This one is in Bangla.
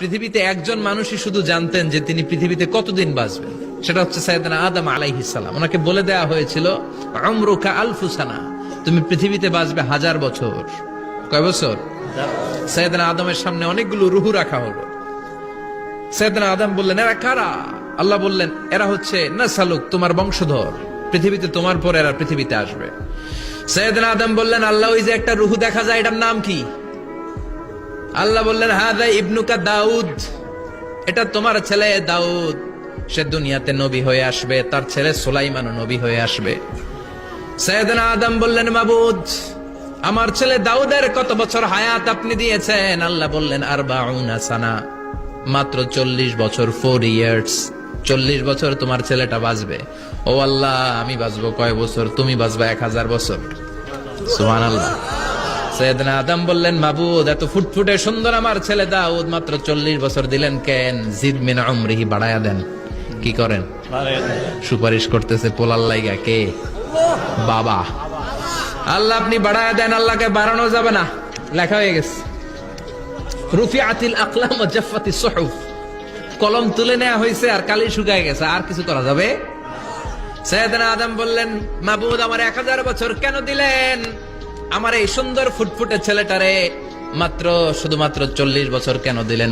পৃথিবীতে একজন মানুষই শুধু জানতেন যে তিনি পৃথিবীতে কতদিন বাঁচবেন, সেটা হচ্ছে সাইয়েদনা আদম আলাইহিস সালাম। ওনাকে বলে দেয়া হয়েছিল উমরুকা আলফু সানা, তুমি পৃথিবীতে বাঁচবে 1000 বছর। কয় বছর? সাইয়েদনা আদমের সামনে অনেকগুলো রুহু রাখা হলো। সাইয়েদনা আদম বললেন, এরা কারা? আল্লাহ বললেন, এরা হচ্ছে নাসালুক, তোমার বংশধর, পৃথিবীতে তোমার পর এরা পৃথিবীতে আসবে। সাইয়েদনা আদম বললেন, আল্লাহ ওই যে একটা রুহু দেখা যায়, এটার নাম কি? আল্লাহ বললেন, হাদা ইবনুকা দাউদ, এটা তোমার ছেলে দাউদ, সে দুনিয়াতে নবী হয়ে আসবে, তার ছেলে সুলাইমানও নবী হয়ে আসবে। সাইয়েদনা আদম বললেন, মাবুদ, আমার ছেলে দাউদের কত বছর হায়াত আপনি দিয়েছেন? আল্লাহ বললেন, 40 সানা, মাত্র 40 বছর, 4 ইয়ার্স, 40 বছর তোমার ছেলেটা বাঁচবে। ও আল্লাহ, আমি বাঁচবো কয় বছর? তুমি বাঁচবা 1000 বছর। সুবহানাল্লাহ। সাইয়েদনা আদম বললেন, মাবুদ, এত ফুটফুটে সুন্দর আমার ছেলে দাউদ, মাত্র 40 বছর দিলেন কেন? জিদ মিন উমরিহি, বাড়ায়া দেন। কি করেন? সুপারিশ করতেছে পোলার লাইগা কে? বাবা। আল্লাহ আপনি বাড়ায়া দেন, আল্লাহকে বাড়ানো যাবে না। লেখা হয়ে গেছে, রুফিআতিল আকলাম ওয়া জাফফাতিস সুহুফ, কলম তুলে নেওয়া হয়েছে আর কালি শুকায় গেছে, আর কিছু করা যাবে? সাইয়েদনা আদম বললেন, মাবুদ, আমার 1000 বছর কেন দিলেন? আমার এই সুন্দর ফুটফুটে ছেলেটারে শুধুমাত্র 40 বছর কেন দিলেন?